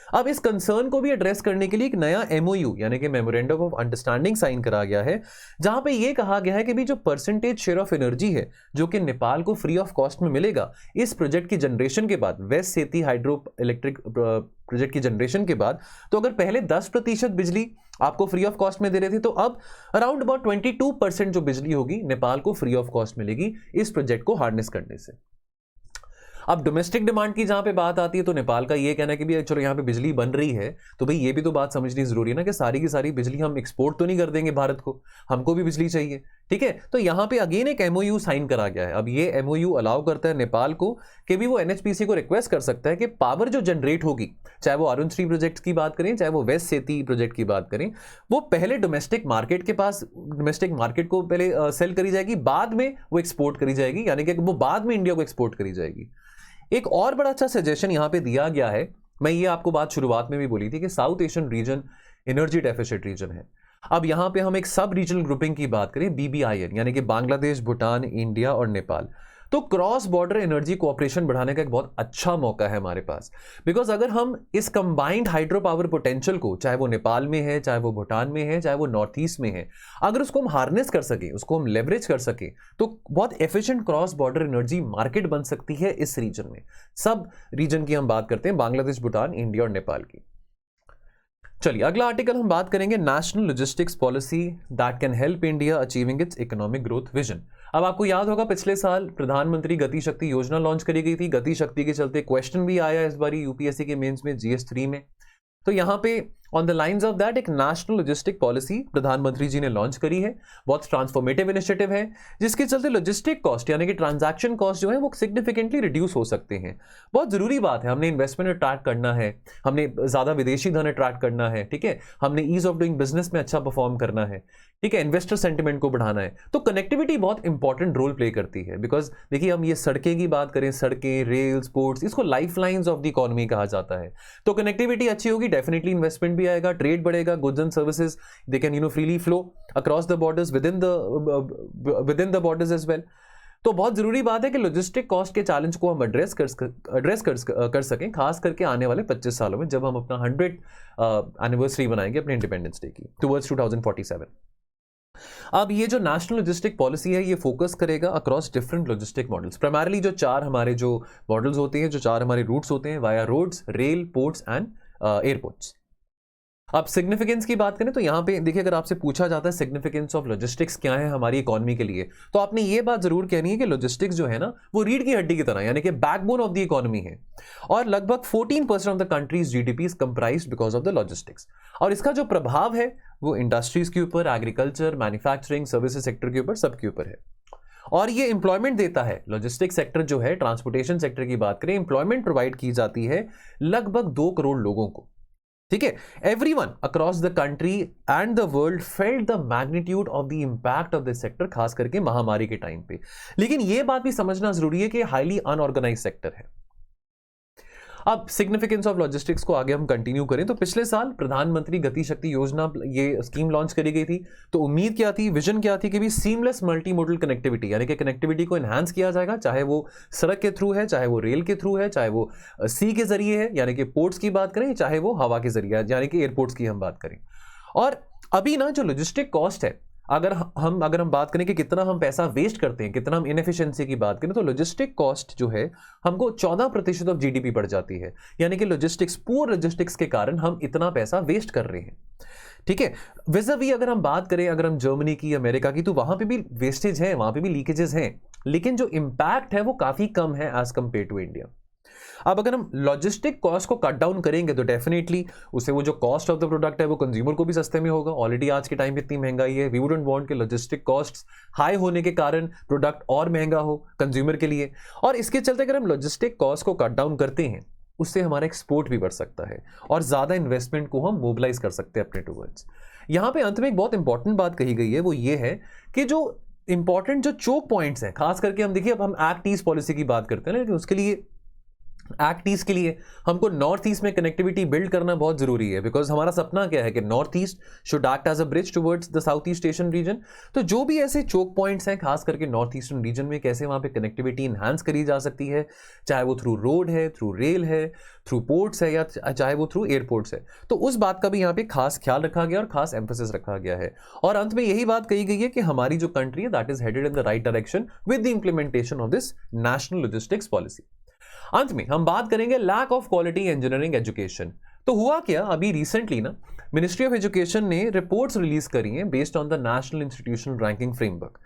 [SPEAKER 1] अब इस कंसर्न को भी एड्रेस करने के लिए एक नया MOU यानी कि मेमोरेंडम ऑफ अंडरस्टैंडिंग साइन करा गया है, जहां पे ये कहा गया है कि भी जो परसेंटेज शेयर ऑफ एनर्जी है जो कि नेपाल को फ्री ऑफ कॉस्ट में मिलेगा इस प्रोजेक्ट की जनरेशन के बाद, वेस्ट सेती हाइड्रो इलेक्ट्रिक प्रोजेक्ट की जनरेशन के बाद, तो अगर पहले 10% बिजली आपको फ्री ऑफ कॉस्ट में दे रहे थे, तो अब अराउंड अबाउट 22% जो बिजली होगी नेपाल को फ्री ऑफ कॉस्ट मिलेगी इस प्रोजेक्ट को हार्नेस करने से। अब डोमेस्टिक डिमांड की जहां पे बात आती है तो नेपाल का ये कहना है कि भी चलो यहाँ पे बिजली बन रही है, तो भाई ये भी तो बात समझनी जरूरी है ना कि सारी की सारी बिजली हम एक्सपोर्ट तो नहीं कर देंगे भारत को, हमको भी बिजली चाहिए, ठीक है। तो यहाँ पे अगेन एक MOU साइन करा गया है। अब ये MOU अलाउ करता है नेपाल को कि भी वो NHPC को रिक्वेस्ट कर सकता है कि पावर जो जनरेट होगी, चाहे वो अरुण 3 प्रोजेक्ट की बात करें, चाहे वो वेस्ट सेती प्रोजेक्ट की बात करें, वो पहले डोमेस्टिक मार्केट को पहले सेल करी जाएगी, बाद में वो एक्सपोर्ट करी जाएगी, यानी कि वो बाद में इंडिया को एक्सपोर्ट करी जाएगी। एक और बड़ा अच्छा सजेशन यहां पे दिया गया है, मैं ये आपको बात शुरुआत में भी बोली थी कि South Asian region energy deficit region है। अब यहां पे हम एक सब रीजनल ग्रुपिंग की बात करें, BBIN, यानी कि बांग्लादेश, भूटान, इंडिया और नेपाल, तो क्रॉस बॉर्डर एनर्जी कोऑपरेशन बढ़ाने का एक बहुत अच्छा मौका है हमारे पास। बिकॉज अगर हम इस कंबाइंड हाइड्रो पावर पोटेंशियल को, चाहे वो नेपाल में है, चाहे वो भूटान में है, चाहे वो नॉर्थ ईस्ट में है, अगर उसको हम हार्नेस कर सकें, उसको हम लेवरेज कर सकें, तो बहुत efficient cross border energy market बन सकती है इस रीजन में। सब रीजन की हम बात करते हैं, बांग्लादेश, भूटान, इंडिया और नेपाल की। चलिए अगला आर्टिकल हम बात करेंगे national logistics policy that can help India achieving it's economic growth vision. अब आपको याद होगा पिछले साल प्रधानमंत्री गति शक्ति योजना लॉन्च करी गई थी। गति शक्ति के चलते क्वेश्चन भी आया इस बारी UPSC के मेंस में GS3 में। तो यहाँ पे on the lines of that एक नेशनल लॉजिस्टिक पॉलिसी प्रधानमंत्री जी ने लॉन्च करी है। बहुत ट्रांसफॉर्मेटिव इनिशिएटिव है, जिसके चलते लॉजिस्टिक कॉस्ट यानी कि ट्रांजैक्शन कॉस्ट जो है वो सिग्निफिकेंटली रिड्यूस हो सकते हैं। बहुत जरूरी बात है, हमने इन्वेस्टमेंट अट्रैक्ट करना है, हमने ज्यादा विदेशी धन अट्रैक्ट करना है, ठीक है, हमने ईज ऑफ डूइंग बिजनेस में अच्छा परफॉर्म करना है, ठीक है, इन्वेस्टर सेंटिमेंट को बढ़ाना है। तो कनेक्टिविटी बहुत इंपॉर्टेंट रोल प्ले करती है। बिकॉज देखिए हम ये सड़कें की बात करें, सड़कें, रेल्स, पोर्ट्स, इसको life lines of the economy कहा जाता है। तो कनेक्टिविटी अच्छी होगी, डेफिनेटली इन्वेस्टमेंट भी आएगा, ट्रेड बढ़ेगा, goods and services they can freely flow across the borders, within the borders as well. तो बहुत जरूरी बात है कि लॉजिस्टिक कॉस्ट के चैलेंज को हम एड्रेस कर सकें, खास करके आने वाले 25 सालों में, जब हम अपना 100th एनिवर्सरी बनाएंगे अपने इंडिपेंडेंस डे की, टुवर्ड्स 2047। अब ये जो नेशनल लॉजिस्टिक पॉलिसी है ये फोकस करेगा across different logistic models. Primarily जो 4 हमारे जो मॉडल्स होते हैं, जो 4 हमारे रूट्स होते हैं, via roads, rail, ports and airports. अब सिग्निफिकेंस की बात करें तो यहाँ पे देखिए, अगर आपसे पूछा जाता है सिग्निफिकेंस ऑफ लॉजिस्टिक्स क्या है हमारी इकोनॉमी के लिए, तो आपने ये बात जरूर कहनी है कि लॉजिस्टिक्स जो है ना वो रीढ़ की हड्डी की तरह, यानी कि बैकबोन ऑफ द इकोनॉमी है, और लगभग 14% of the countries GDP is comprised because of the logistics. और इसका जो प्रभाव है वो इंडस्ट्रीज के ऊपर, एग्रीकल्चर, मैन्युफैक्चरिंग, सर्विसेज सेक्टर के ऊपर, सबके ऊपर है। और ये एम्प्लॉयमेंट देता है। लॉजिस्टिक सेक्टर जो है, ट्रांसपोर्टेशन सेक्टर की बात करें, एम्प्लॉयमेंट प्रोवाइड की जाती है लगभग 2 करोड़ लोगों को, ठीक है। Everyone across the country and the world felt the magnitude of the impact of this sector, खास करके महामारी के टाइम पे। लेकिन यह बात भी समझना जरूरी है कि हाईली अनऑर्गेनाइज सेक्टर है। अब सिग्निफिकेंस ऑफ लॉजिस्टिक्स को आगे हम कंटिन्यू करें तो पिछले साल प्रधानमंत्री गति शक्ति योजना ये स्कीम लॉन्च करी गई थी। तो उम्मीद क्या थी, विजन क्या थी कि भी सीमलेस मल्टी मोडल कनेक्टिविटी, यानी कि कनेक्टिविटी को एनहांस किया जाएगा, चाहे वो सड़क के थ्रू है, चाहे वो रेल के थ्रू है, चाहे वो सी के जरिए है यानी कि पोर्ट्स की बात करें, चाहे वो हवा के जरिए यानी कि एयरपोर्ट्स की हम बात करें। और अभी ना जो लॉजिस्टिक कॉस्ट है, अगर हम बात करें कि कितना हम पैसा वेस्ट करते हैं, कितना हम इनएफिशिएंसी की बात करें, तो लॉजिस्टिक कॉस्ट जो है हमको 14% ऑफ GDP बढ़ जाती है। यानी कि पुअर लॉजिस्टिक्स के कारण हम इतना पैसा वेस्ट कर रहे हैं, ठीक है। विज़ावी अगर हम बात करें, अगर हम जर्मनी की, अमेरिका की, तो वहां पे भी वेस्टेज है, वहां पे भी लीकेजेस हैं, लेकिन जो इंपैक्ट है वो काफी कम है एज कंपेयर टू इंडिया। अब अगर हम लॉजिस्टिक कॉस्ट को कट डाउन करेंगे तो डेफिनेटली उससे वो जो कॉस्ट ऑफ द प्रोडक्ट है वो कंज्यूमर को भी सस्ते में होगा। ऑलरेडी आज के टाइम पे इतनी महंगाई है, वी वुडंट वांट कि लॉजिस्टिक कॉस्ट्स हाई होने के कारण प्रोडक्ट और महंगा हो कंज्यूमर के लिए। और इसके चलते अगर हम लॉजिस्टिक कॉस्ट को कट डाउन करते हैं उससे हमारा एक्सपोर्ट भी बढ़ सकता है और ज़्यादा इन्वेस्टमेंट को हम मोबिलाइज कर सकते हैं अपने टूवर्ड्स। यहाँ पे अंत में एक बहुत इंपॉर्टेंट बात कही गई है, वो ये है कि जो इंपॉर्टेंट जो चोक पॉइंट्स हैं, खास करके हम देखिए, अब हम एक्ट ईस्ट पॉलिसी की बात करते हैं ना, लेकिन उसके लिए एक्ट ईस्ट के लिए हमको नॉर्थ ईस्ट में कनेक्टिविटी बिल्ड करना बहुत जरूरी है, बिकॉज हमारा सपना क्या है कि north east should act as a bridge towards the south east Asian region. तो जो भी ऐसे चोक पॉइंट्स हैं खास करके नॉर्थ ईस्टर्न रीजन में, कैसे वहां पे कनेक्टिविटी इंहांस करी जा सकती है, चाहे वो थ्रू रोड है, थ्रू रेल है, थ्रू पोर्ट्स है, या चाहे वो थ्रू एयरपोर्ट्स है, तो उस बात का भी यहाँ पे खास ख्याल रखा गया और खास एम्फेसिस रखा गया है। और अंत में यही बात कही गई है कि हमारी जो कंट्री है that is headed in the right direction with the implementation of this national logistics policy. अंत में हम बात करेंगे lack of quality engineering education. तो हुआ क्या, अभी रिसेंटली ना मिनिस्ट्री ऑफ एजुकेशन ने रिपोर्ट्स रिलीज करी हैं based on the national institutional ranking framework.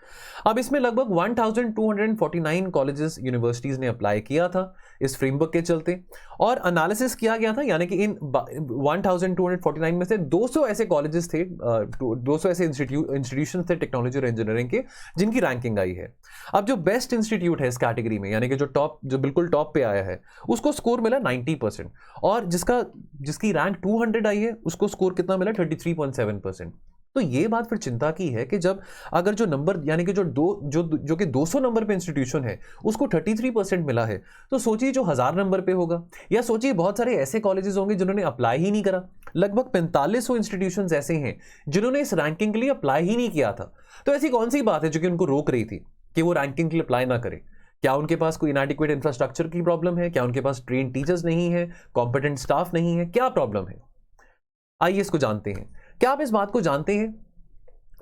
[SPEAKER 1] अब इसमें लगभग 1249 कॉलेजेस यूनिवर्सिटीज ने अप्लाई किया था इस फ्रेमवर्क के चलते, और एनालिसिस किया गया था, यानी कि इन 1249 में से 200 ऐसे कॉलेजेस थे, 200 ऐसे इंस्टीट्यूशन थे टेक्नोलॉजी और इंजीनियरिंग के जिनकी रैंकिंग आई है। अब जो बेस्ट इंस्टीट्यूट है इस कैटेगरी में, यानी कि जो बिल्कुल टॉप पे आया है, उसको स्कोर मिला 90%, और जिसकी रैंक 200 आई है उसको स्कोर कितना मिला 33.7%। तो ये बात फिर चिंता की है कि जब अगर जो नंबर, यानी कि जो कि 200 नंबर पे इंस्टीट्यूशन है उसको 33% मिला है, तो सोचिए जो 1000 नंबर पे होगा, या सोचिए बहुत सारे ऐसे कॉलेजेस होंगे जिन्होंने अप्लाई ही नहीं करा। लगभग 4500 इंस्टीट्यूशन ऐसे हैं जिन्होंने इस रैंकिंग के लिए अप्लाई ही नहीं किया था। तो ऐसी कौन सी बात है जो कि उनको रोक रही थी कि वो रैंकिंग के लिए अप्लाई ना करें? क्या उनके पास कोई इनएडिक्वेट इंफ्रास्ट्रक्चर की प्रॉब्लम है? क्या उनके पास ट्रेन टीचर्स नहीं है, कॉम्पिटेंट स्टाफ नहीं है? क्या प्रॉब्लम है? आइए इसको जानते हैं। क्या आप इस बात को जानते हैं,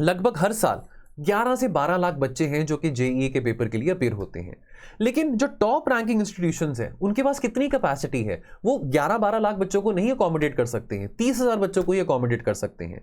[SPEAKER 1] लगभग हर साल 11 से 12 लाख बच्चे हैं जो कि जेईई के पेपर के लिए अपीयर होते हैं, लेकिन जो टॉप रैंकिंग इंस्टीट्यूशंस हैं उनके पास कितनी कैपेसिटी है? वो 11-12 लाख बच्चों को नहीं अकोमोडेट कर सकते हैं, 30,000 बच्चों को ही अकोमोडेट कर सकते हैं।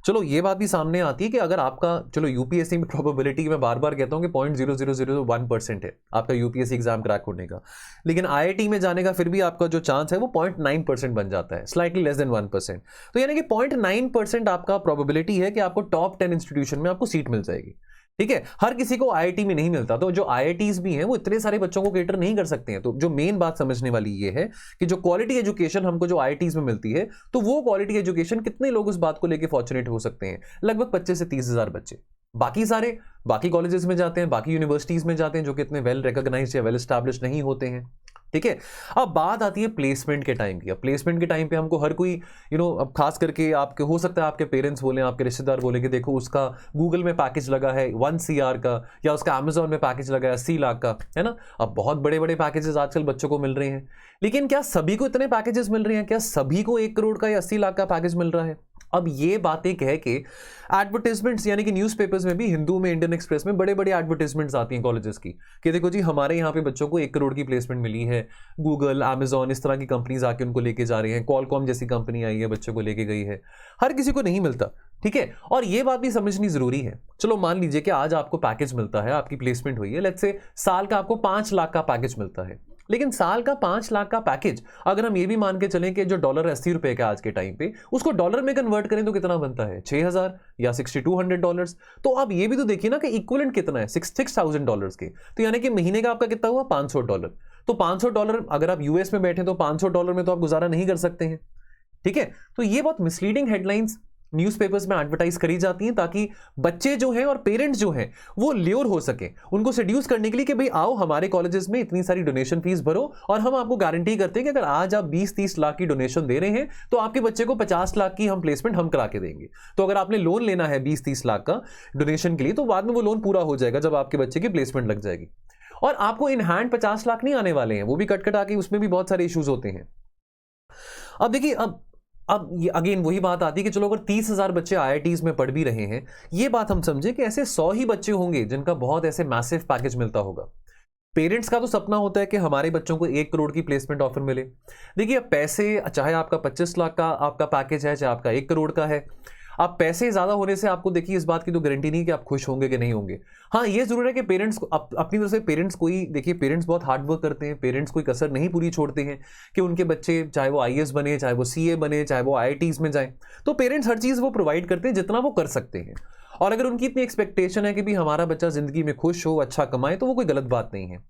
[SPEAKER 1] चलो ये बात भी सामने आती है कि अगर आपका, चलो यूपीएससी में प्रोबेबिलिटी मैं बार बार कहता हूं कि 0.0001% है आपका यूपीएससी एग्जाम क्रैक होने का, लेकिन आईआईटी में जाने का फिर भी आपका जो चांस है वो 0.9% बन जाता है, स्लाइटली लेस देन 1%। तो यानी कि 0.9% आपका प्रोबेबिलिटी है कि आपको टॉप 10 इंस्टीट्यूशन में आपको सीट मिल जाएगी। ठीक है, हर किसी को आईआईटी में नहीं मिलता, तो जो आईआईटीज भी हैं वो इतने सारे बच्चों को केटर नहीं कर सकते हैं। तो जो मेन बात समझने वाली ये है कि जो क्वालिटी एजुकेशन हमको जो आईआईटीज में मिलती है, तो वो क्वालिटी एजुकेशन कितने लोग उस बात को लेके फॉर्चुनेट हो सकते हैं? लगभग 25 से 30,000 बच्चे। बाकी सारे बाकी कॉलेजेस में जाते हैं, बाकी यूनिवर्सिटीज में जाते हैं जो कि इतने वेल रिकॉग्नाइज्ड या वेल एस्टैब्लिश नहीं होते हैं। ठीक है, अब बात आती है प्लेसमेंट के टाइम की। अब प्लेसमेंट के टाइम पे हमको हर कोई अब खास करके आपके, हो सकता है आपके पेरेंट्स बोले, आपके रिश्तेदार बोले कि देखो उसका गूगल में पैकेज लगा है 1 CR का, या उसका अमेजोन में पैकेज लगा है 80 लाख का, है ना। अब बहुत बड़े बड़े पैकेजेस आजकल बच्चों को मिल रहे हैं, लेकिन क्या सभी को इतने पैकेजेस मिल रहे हैं? क्या सभी को 1 करोड़ का या 80 लाख का पैकेज मिल रहा है? अब ये बातें कह के एडवर्टाइजमेंट्स, यानी कि न्यूज़पेपर्स में भी, हिंदू में, इंडियन एक्सप्रेस में बड़े बड़े एडवर्टाइजमेंट्स आती हैं कॉलेजेस की कि देखो जी हमारे यहाँ पे बच्चों को 1 करोड़ की प्लेसमेंट मिली है, गूगल, अमेजॉन, इस तरह की कंपनीज आके उनको लेके जा रही हैं, कॉलकॉम जैसी कंपनी आई है बच्चों को लेके गई है। हर किसी को नहीं मिलता, ठीक है, और ये बात भी समझनी जरूरी है। चलो मान लीजिए कि आज आपको पैकेज मिलता है, आपकी प्लेसमेंट हुई है, लेट्स से साल का आपको 5 लाख का पैकेज मिलता है, लेकिन साल का 5 लाख का पैकेज अगर हम ये भी मान के चलें कि जो डॉलर 80 रुपए का आज के टाइम पे, उसको डॉलर में कन्वर्ट करें तो कितना बनता है? 6,000 या $6,200। तो आप ये भी तो देखिए ना कि इक्विवेलेंट कितना है, $6,000 के। तो यानी कि महीने का आपका कितना हुआ? $500। तो $500 अगर आप यूएस में बैठे तो $500 में तो आप गुजारा नहीं कर सकते हैं। ठीक है, तो ये बहुत मिसलीडिंग हेडलाइंस न्यूज़पेपर्स में एडवर्टाइज करी जाती हैं ताकि बच्चे जो हैं और पेरेंट्स जो हैं वो ल्योर हो सके, उनको सेड्यूस करने के लिए कि भाई आओ हमारे कॉलेजेस में इतनी सारी डोनेशन फीस भरो और हम आपको गारंटी करते हैं कि अगर आज आप 20-30 लाख की डोनेशन दे रहे हैं तो आपके बच्चे को 50 लाख की हम प्लेसमेंट हम करा के देंगे। तो अगर आपने लोन लेना है 20-30 लाख का डोनेशन के लिए, तो बाद में वो लोन पूरा हो जाएगा जब आपके बच्चे की प्लेसमेंट लग जाएगी। और आपको इन हैंड 50 लाख नहीं आने वाले हैं, वो भी कट आके, उसमें भी बहुत सारे इश्यूज होते हैं। अब देखिए, अब ये अगेन वही बात आती है कि चलो अगर 30,000 बच्चे आईआईटीज में पढ़ भी रहे हैं, ये बात हम समझे कि ऐसे 100 ही बच्चे होंगे जिनका बहुत ऐसे मैसिव पैकेज मिलता होगा। पेरेंट्स का तो सपना होता है कि हमारे बच्चों को 1 करोड़ की प्लेसमेंट ऑफर मिले। देखिए पैसे, चाहे आपका 25 लाख का आपका पैकेज है, चाहे आपका 1 करोड़ का है, आप पैसे ज्यादा होने से आपको देखिए इस बात की तो गारंटी नहीं कि आप खुश होंगे कि नहीं होंगे। हाँ, ये जरूर है कि पेरेंट्स अपनी तरफ से पेरेंट्स कोई देखिए, पेरेंट्स बहुत हार्ड वर्क करते हैं, पेरेंट्स कोई कसर नहीं पूरी छोड़ते हैं कि उनके बच्चे चाहे वो IAS बने, चाहे वो CA बने, चाहे वो IITs में जाए, तो पेरेंट्स हर चीज वो प्रोवाइड करते हैं जितना वो कर सकते हैं। और अगर उनकी इतनी एक्सपेक्टेशन है कि भी हमारा बच्चा जिंदगी में खुश हो, अच्छा कमाए, तो वो कोई गलत बात नहीं है।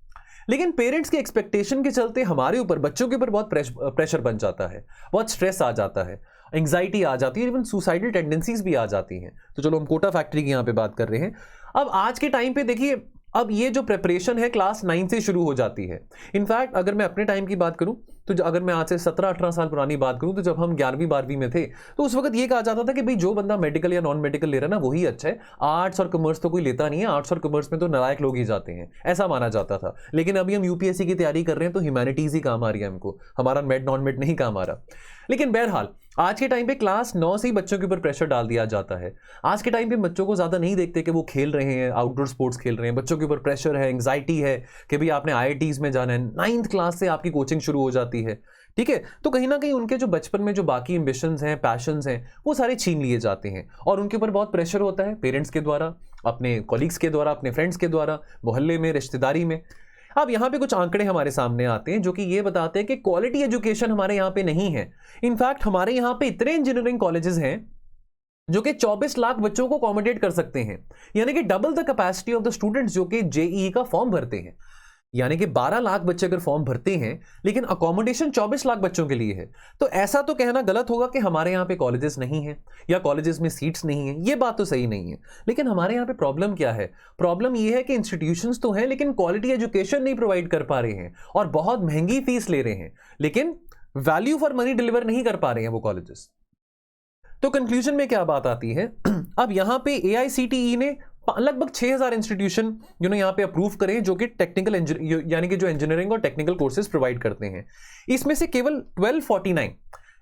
[SPEAKER 1] लेकिन पेरेंट्स की एक्सपेक्टेशन के चलते हमारे ऊपर, बच्चों के ऊपर बहुत प्रेशर बन जाता है, बहुत स्ट्रेस आ जाता है, एंग्जाइटी आ जाती है, इवन सुसाइडल टेंडेंसीज भी आ जाती हैं। तो चलो हम कोटा फैक्ट्री की यहाँ पे बात कर रहे हैं। अब आज के टाइम पे देखिए, अब ये जो प्रिपरेशन है क्लास 9 से शुरू हो जाती है। इनफैक्ट अगर मैं अपने टाइम की बात करूं, तो अगर मैं आज से 17-18 साल पुरानी बात करूं, तो जब हम 11वीं-12वीं में थे, तो उस वक्त ये कहा जाता था कि भाई जो बंदा मेडिकल या नॉन मेडिकल ले रहा है ना, वही अच्छा है, आर्ट्स और कॉमर्स तो कोई लेता नहीं है, आर्ट्स और कॉमर्स में तो नालायक लोग ही जाते हैं, ऐसा माना जाता था। लेकिन अभी हम UPSC की तैयारी कर रहे हैं तो ह्यूमैनिटीज ही काम आ रही है हमको, हमारा मेड नॉन मेड नहीं काम आ रहा। लेकिन बहरहाल आज के टाइम पे क्लास 9 से ही बच्चों के ऊपर प्रेशर डाल दिया जाता है। आज के टाइम पे बच्चों को ज्यादा नहीं देखते कि वो खेल रहे हैं, आउटडोर स्पोर्ट्स खेल रहे हैं, बच्चों के ऊपर प्रेशर है, एंग्जाइटी है कि भाई आपने IITs में जाना है, 9th क्लास से आपकी कोचिंग शुरू हो जाती है, ठीक है। तो कहीं ना कहीं उनके जो बचपन में जो बाकी एम्बिशंस हैं, पैशंस हैं, वो सारे छीन लिए जाते हैं और उनके ऊपर बहुत प्रेशर होता है पेरेंट्स के द्वारा, अपने कॉलीग्स के द्वारा, अपने फ्रेंड्स के द्वारा, मोहल्ले में, रिश्तेदारी में। अब यहाँ पे कुछ आंकड़े हमारे सामने आते हैं जो कि ये बताते हैं कि क्वालिटी एजुकेशन हमारे यहाँ पे नहीं है। इनफैक्ट हमारे यहाँ पे इतने इंजीनियरिंग कॉलेजेस हैं जो कि 24 लाख बच्चों को अकोमोडेट कर सकते हैं, यानी कि double the capacity of the students जो कि JEE का फॉर्म भरते हैं। यानी कि 12 लाख बच्चे अगर फॉर्म भरते हैं, लेकिन अकोमोडेशन 24 लाख बच्चों के लिए है, तो ऐसा तो कहना गलत होगा कि हमारे यहाँ पे कॉलेजेस नहीं है या कॉलेजेस में सीट्स नहीं है। ये बात तो सही नहीं है। लेकिन हमारे यहाँ पे प्रॉब्लम क्या है? प्रॉब्लम ये है कि इंस्टीट्यूशंस तो हैं लेकिन क्वालिटी एजुकेशन नहीं प्रोवाइड कर पा रहे हैं और बहुत महंगी फीस ले रहे हैं, लेकिन वैल्यू फॉर मनी डिलीवर नहीं कर पा रहे हैं वो कॉलेजेस। तो कंक्लूजन में क्या बात आती है? अब यहाँ पे AICTE ने लगभग 6000 इंस्टीट्यूशन यहाँ पे अप्रूव करें जो कि टेक्निकल यानी कि जो इंजीनियरिंग और टेक्निकल कोर्सेज प्रोवाइड करते हैं। इसमें से केवल 1249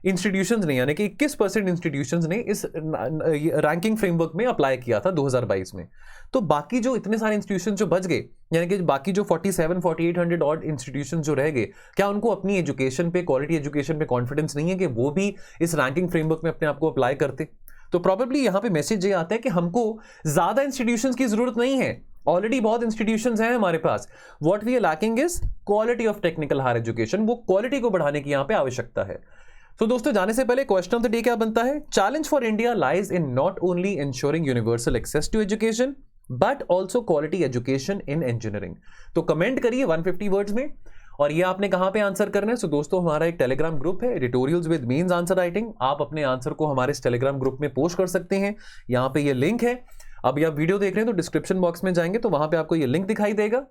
[SPEAKER 1] इंस्टीट्यूशंस ने, यानी कि 21% इंस्टीट्यूशंस ने इस रैंकिंग फ्रेमवर्क में अप्लाई किया था 2022 में। तो बाकी जो इतने सारे इंस्टीट्यूशन जो बच गए, यानी कि बाकी जो 47-4800 ऑड इंस्टीट्यूशन जो रह गए, क्या उनको अपनी एजुकेशन पे, क्वालिटी एजुकेशन पे कॉन्फिडेंस नहीं है कि वो भी इस रैंकिंग फ्रेमवर्क में अपने आप को अप्लाई करते? तो प्रॉबेबली यहाँ पे मैसेज ये आता है कि हमको ज्यादा इंस्टीट्यूशंस की जरूरत नहीं है, ऑलरेडी बहुत इंस्टीट्यूशंस हैं हमारे पास। What we are lacking is quality of technical higher education. वो क्वालिटी को बढ़ाने की यहाँ पे आवश्यकता है। तो दोस्तों जाने से पहले क्वेश्चन ऑफ द डे क्या बनता है? Challenge for India lies in not only ensuring universal access to education but also quality education in engineering. तो कमेंट करिए 150 वर्ड्स में, और ये आपने कहां पे आंसर करना है। सो दोस्तों हमारा एक टेलीग्राम ग्रुप है, editorials with means answer writing. आप अपने आंसर को हमारे इस टेलीग्राम ग्रुप में पोस्ट कर सकते हैं। यहाँ पे ये लिंक है। अब आप वीडियो देख रहे हैं तो डिस्क्रिप्शन बॉक्स में जाएंगे तो वहां पे आपको ये लिंक दिखाई देगा।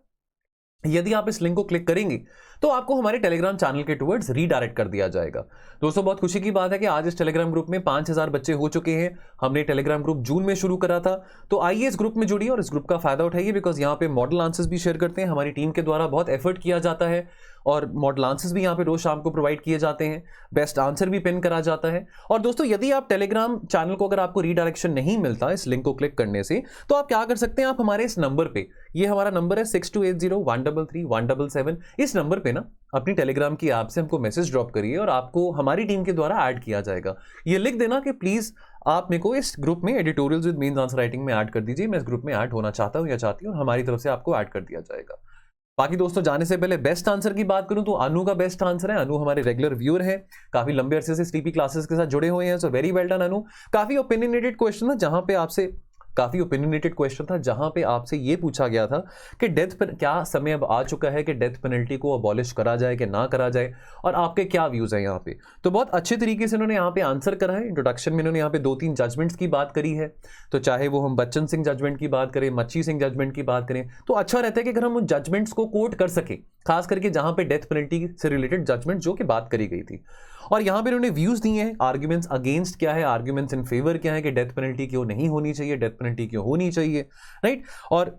[SPEAKER 1] यदि आप इस लिंक को क्लिक करेंगे तो आपको हमारे टेलीग्राम चैनल के टुवर्ड्स रीडायरेक्ट कर दिया जाएगा। दोस्तों बहुत खुशी की बात है कि आज इस टेलीग्राम ग्रुप में 5000 बच्चे हो चुके हैं। हमने टेलीग्राम ग्रुप जून में शुरू करा था, तो आइए इस ग्रुप में जुड़िए और इस ग्रुप का फायदा उठाइए, बिकॉज यहाँ पे मॉडल आंसर्स भी शेयर करते हैं। हमारी टीम के द्वारा बहुत एफर्ट किया जाता है और मॉडल आंसर्स भी यहाँ पे रोज शाम को प्रोवाइड किए जाते हैं, बेस्ट आंसर भी पिन करा जाता है। और दोस्तों यदि आप टेलीग्राम चैनल को, अगर आपको रीडायरेक्शन नहीं मिलता इस लिंक को क्लिक करने से, तो आप क्या कर सकते हैं, आप हमारे इस नंबर पे, ये हमारा नंबर है 6280133177, इस नंबर पे ना अपनी टेलीग्राम की ऐप से हमको मैसेज ड्रॉप करिए और आपको हमारी टीम के द्वारा ऐड किया जाएगा। ये लिख देना कि प्लीज आप मेरे को इस ग्रुप में editorials with means answer writing में ऐड कर दीजिए, मैं इस ग्रुप में ऐड होना चाहता हूं या चाहती हूं, और हमारी तरफ से आपको ऐड कर दिया जाएगा। बाकी दोस्तों जाने से पहले बेस्ट आंसर की बात करूं तो अनु का बेस्ट आंसर है। अनु हमारे रेगुलर व्यूअर है, काफी लंबे अरसे से स्टीपी क्लासेस के साथ जुड़े हुए हैं, सो वेरी वेल डन अनु। काफी ओपिनियनेटेड क्वेश्चन था जहां पे आपसे ये पूछा गया था कि डेथ पर क्या समय अब आ चुका है कि डेथ पेनल्टी को अबॉलिश करा जाए कि ना करा जाए, और आपके क्या व्यूज हैं यहाँ पे। तो बहुत अच्छे तरीके से उन्होंने यहाँ पे आंसर करा है। इंट्रोडक्शन में इन्होंने यहाँ पे 2-3 जजमेंट्स की बात करी है, तो चाहे वो हम बच्चन सिंह जजमेंट की बात करें, मच्छी सिंह जजमेंट की बात करें, तो अच्छा रहता है कि अगर हम उन जजमेंट्स को कोट कर सके, खास करके जहां पे डेथ पेनल्टी से रिलेटेड जजमेंट जो कि बात करी गई थी। और यहां पे उन्होंने व्यूज दिए हैं, आर्ग्यूमेंट्स अगेंस्ट क्या है, आर्ग्यूमेंट्स इन फेवर क्या है, कि डेथ पेनल्टी क्यों नहीं होनी चाहिए, डेथ पेनल्टी क्यों होनी चाहिए, राइट। और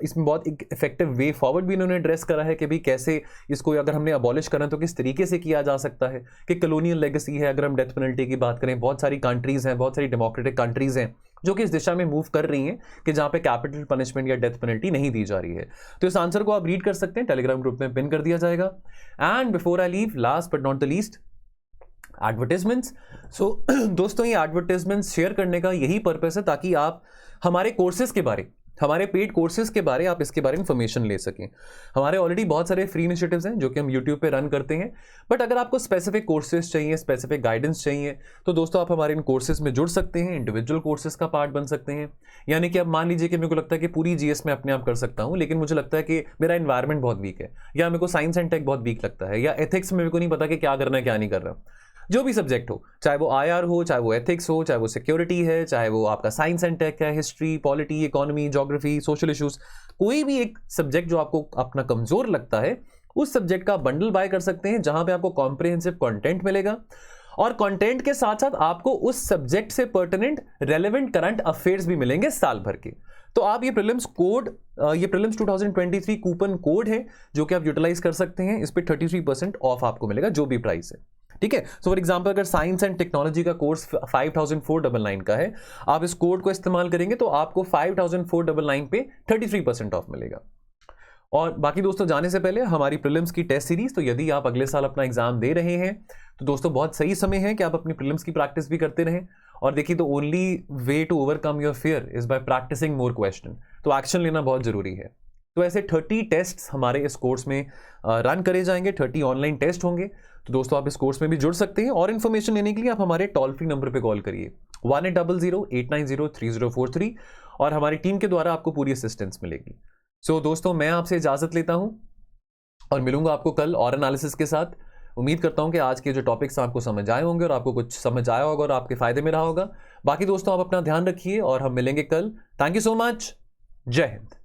[SPEAKER 1] इसमें बहुत एक इफेक्टिव वे फॉरवर्ड भी इन्होंने एड्रेस करा है कि भाई कैसे इसको अगर हमने अबॉलिश करना तो किस तरीके से किया जा सकता है, कि कॉलोनियल लेगेसी है। अगर हम डेथ पेनल्टी की बात करें, बहुत सारी कंट्रीज हैं, बहुत सारी डेमोक्रेटिक कंट्रीज हैं जो कि इस दिशा में मूव कर रही हैं कि जहां पे कैपिटल पनिशमेंट या डेथ पेनल्टी नहीं दी जा रही है। तो इस आंसर को आप रीड कर सकते हैं, टेलीग्राम ग्रुप में पिन कर दिया जाएगा। And before I leave, last but not the least, advertisements. So दोस्तों, ये एडवर्टाइजमेंट्स शेयर करने का यही पर्पस है ताकि आप हमारे कोर्सेज के बारे, हमारे पेड कोर्सेज के बारे, आप इसके बारे में इंफॉर्मेशन ले सकें। हमारे ऑलरेडी बहुत सारे फ्री इनिशिएटिव्स हैं जो कि हम यूट्यूब पे रन करते हैं, बट अगर आपको स्पेसिफिक कोर्सेज चाहिए, स्पेसिफिक गाइडेंस चाहिए, तो दोस्तों आप हमारे इन कोर्सेज में जुड़ सकते हैं, इंडिविजुअल कोर्सेज का पार्ट बन सकते हैं। यानी कि अब मान लीजिए कि मेरे को लगता है कि पूरी जीएस में अपने आप कर सकता हूँ, लेकिन मुझे लगता है कि मेरा एनवायरमेंट बहुत वीक है, या मेरे को साइंस एंड टेक बहुत वीक लगता है, या एथिक्स में मेरे को नहीं पता कि क्या करना है क्या नहीं कर रहा। जो भी सब्जेक्ट हो, चाहे वो आईआर हो, चाहे वो एथिक्स हो, चाहे वो सिक्योरिटी है, चाहे वो आपका साइंस एंड टेक है, history, polity, economy, geography, social issues, कोई भी एक सब्जेक्ट जो आपको अपना कमजोर लगता है, उस सब्जेक्ट का बंडल बाय कर सकते हैं, जहां पे आपको कॉम्प्रिहेंसिव कंटेंट मिलेगा और कंटेंट के साथ साथ आपको उस सब्जेक्ट से पर्टिनेंट रेलेवेंट करंट अफेयर्स भी मिलेंगे साल भर के। तो आप ये प्रीलिम्स कोड, ये प्रीलिम्स 2023 कूपन कोड है जो कि आप यूटिलाइज कर सकते हैं। इस पे 33% ऑफ आपको मिलेगा जो भी प्राइस है, ठीक है। सो फॉर एग्जांपल, अगर साइंस एंड टेक्नोलॉजी का कोर्स 5499 का है, आप इस कोड को इस्तेमाल करेंगे तो आपको 5499 पे 33% ऑफ मिलेगा। और बाकी दोस्तों, जाने से पहले हमारी प्रीलिम्स की टेस्ट सीरीज, तो यदि आप अगले साल अपना एग्जाम दे रहे हैं तो दोस्तों बहुत सही समय है कि आप अपनी प्रीलिम्स की प्रैक्टिस भी करते रहें। और देखिए, तो only way to overcome your fear is by practicing more question. तो एक्शन लेना बहुत जरूरी है। तो ऐसे 30 टेस्ट हमारे इस कोर्स में रन करे जाएंगे, 30 ऑनलाइन टेस्ट होंगे। तो दोस्तों आप इस कोर्स में भी जुड़ सकते हैं, और इन्फॉर्मेशन लेने के लिए आप हमारे टोल फ्री नंबर पे कॉल करिए 1800-890-3043, और हमारी टीम के द्वारा आपको पूरी असिस्टेंस मिलेगी। सो दोस्तों, मैं आपसे इजाजत लेता हूं और मिलूंगा आपको कल और एनालिसिस के साथ। उम्मीद करता हूं कि आज के जो टॉपिक्स आपको समझ आए होंगे और आपको कुछ समझ आया होगा और आपके फायदे में रहा होगा। बाकी दोस्तों, आप अपना ध्यान रखिए और हम मिलेंगे कल। Thank you so much. जय हिंद।